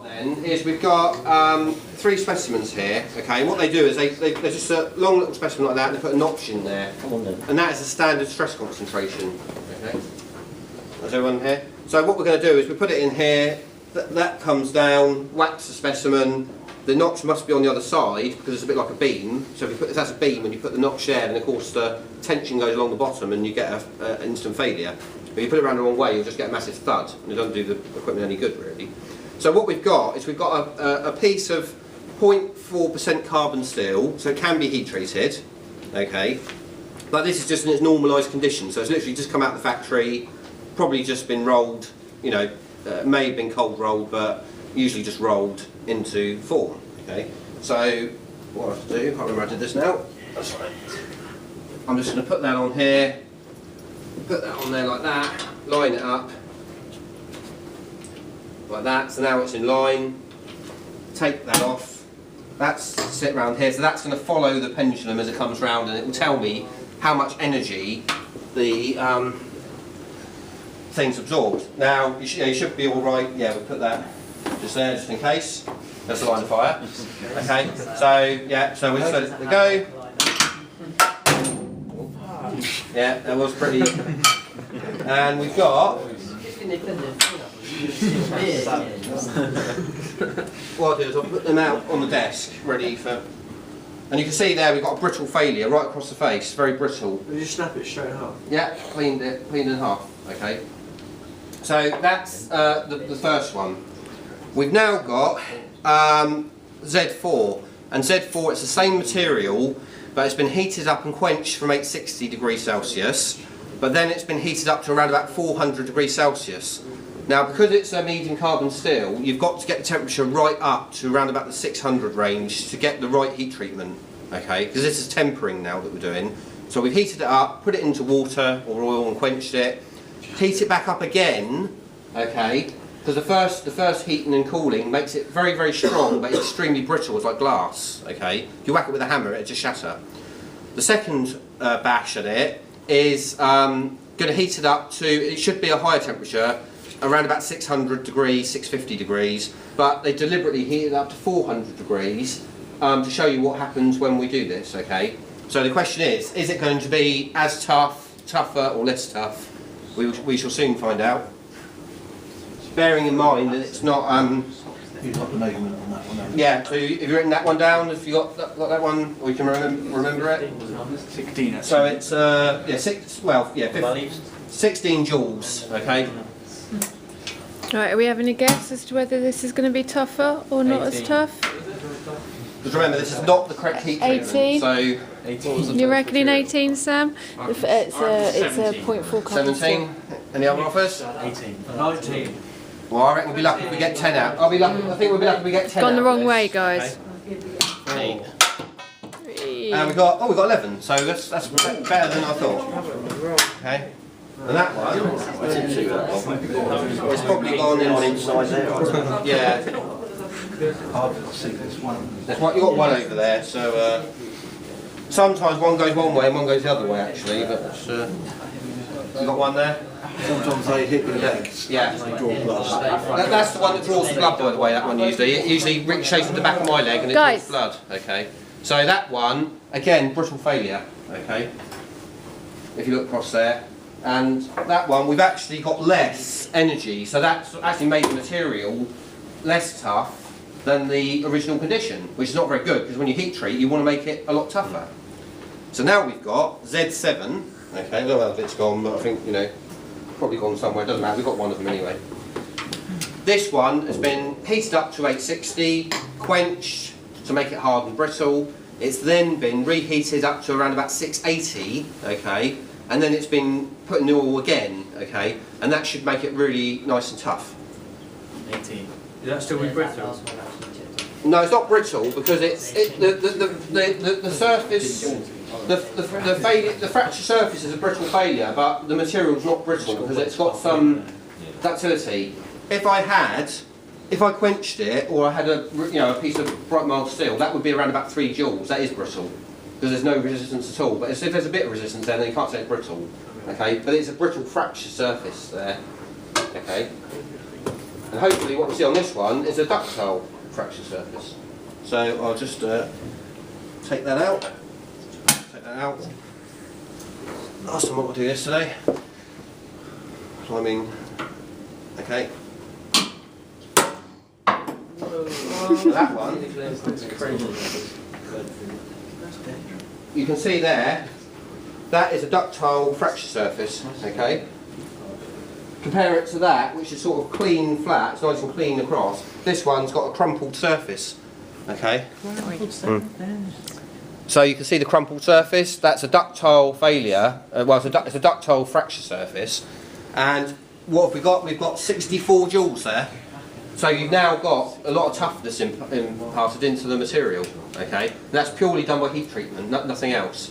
Then is we've got 3 specimens here. Okay, and what they do is they're just a long little specimen like that, and they put a notch in there, and that is a standard stress concentration. Okay, is everyone here? So what we're going to do is we put it in here. That comes down, wax the specimen. The notch must be on the other side because it's a bit like a beam. So if that's a beam, when you put the notch there, then of course the tension goes along the bottom, and you get an instant failure. But if you put it around the wrong way, you'll just get a massive thud, and it doesn't do the equipment any good really. So what we've got is we've got a piece of 0.4% carbon steel, so it can be heat treated, okay. But this is just in its normalised condition, so it's literally just come out of the factory, probably just been rolled, you know, may have been cold rolled, but usually just rolled into form, okay. So what I have to do, I can't remember I did this now, that's right. I'm just going to put that on here, put that on there like that, line it up, like that, so now it's in line, take that off, that's sit round here, so that's going to follow the pendulum as it comes round, and it will tell me how much energy the thing's absorbed. Now, you should be alright, yeah, we'll put that just there, just in case, that's the line of fire, okay, so yeah, so we'll just let it go, yeah, that was pretty, and we've got, what I'll do is I'll put them out on the desk, ready for... And you can see there we've got a brittle failure right across the face, very brittle. Did you snap it straight in half? Yeah, cleaned in half, okay. So that's the first one. We've now got Z4, and Z4 it's the same material, but it's been heated up and quenched from 860 degrees Celsius, but then it's been heated up to around about 400 degrees Celsius. Now, because it's a medium carbon steel, you've got to get the temperature right up to around about the 600 range to get the right heat treatment, okay? Because this is tempering now that we're doing. So we've heated it up, put it into water or oil and quenched it, heat it back up again, okay? Because the first heating and cooling makes it very, very strong, but extremely brittle. It's like glass, okay? If you whack it with a hammer, it'll just shatter. The second bash at it is going to heat it up to, it should be a higher temperature, around about 600 degrees, 650 degrees, but they deliberately heat it up to 400 degrees to show you what happens when we do this, okay? So the question is it going to be as tough, tougher or less tough? We shall soon find out. Bearing in mind that it's not... You've got the measurement on that one. Yeah, so have you written that one down? Have you got that one, or you can remember it? 16. So it's, yeah, 16 joules, okay? Right, are we having a guess as to whether this is going to be tougher or not as tough? Because remember, this is not the correct heat treatment, 18. so... 18. You're reckoning 18, Sam? It's a 0.4 carbon 17? Any other offers? 18. 19. Well, I reckon we'll be lucky if we get 10 out. I think we'll be lucky if we get 10 out. Gone the wrong of way, this, guys. okay? 3. And we've got 11, so that's better than I thought. Okay. And that one, it's probably gone inside there. Yeah. I'll see this one. You've got one over there, so sometimes one goes one way and one goes the other way actually, but you got one there? Sometimes they hit the legs. Yeah. They draw blood. That's the one that draws the blood, by the way, that one usually. It usually ricochets with the back of my leg and it draws blood, okay? So that one, again, brittle failure, okay? If you look across there. And that one, we've actually got less energy, so that's actually made the material less tough than the original condition, which is not very good, because when you heat treat, you want to make it a lot tougher. So now we've got Z7, okay, I don't know how the bit's gone, but I think, you know, probably gone somewhere, doesn't matter, we've got one of them anyway. This one has been heated up to 860, quenched to make it hard and brittle. It's then been reheated up to around about 680, okay, and then it's been put in the oil again, okay, and that should make it really nice and tough. 18. Is that still be brittle? No, it's not brittle because the surface, the fracture surface is a brittle failure, but the material's not brittle because it's got some ductility. If I quenched it, or I had a piece of bright mild steel, that would be around about 3 joules. That is brittle because there's no resistance at all. But if there's a bit of resistance there, then you can't say it's brittle. Okay, but it's a brittle fracture surface there. Okay. And hopefully what we see on this one is a ductile fracture surface. So I'll just take that out. Last time what we'll do yesterday. I mean, okay. That one, you can see there, that is a ductile fracture surface, okay? Compare it to that, which is sort of clean, flat, it's nice and clean across. This one's got a crumpled surface, okay? So you can see the crumpled surface, that's a ductile failure, it's a ductile fracture surface. And what have we got? We've got 64 joules there. So you've now got a lot of toughness imparted into the material, okay? And that's purely done by heat treatment, nothing else.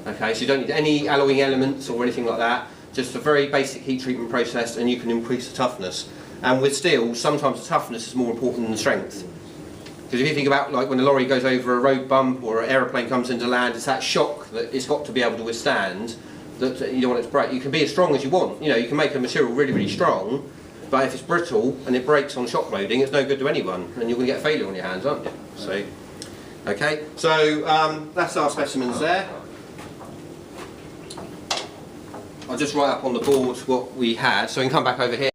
Okay, so you don't need any alloying elements or anything like that, just a very basic heat treatment process and you can increase the toughness. And with steel, sometimes the toughness is more important than the strength. Because if you think about like when a lorry goes over a road bump or an aeroplane comes into land, it's that shock that it's got to be able to withstand that you don't want it to break. You can be as strong as you want, you know, you can make a material really, really strong, but if it's brittle and it breaks on shock loading, it's no good to anyone and you're going to get failure on your hands, aren't you? So, okay, so that's our specimens there. I'll just write up on the board what we had, so we can come back over here.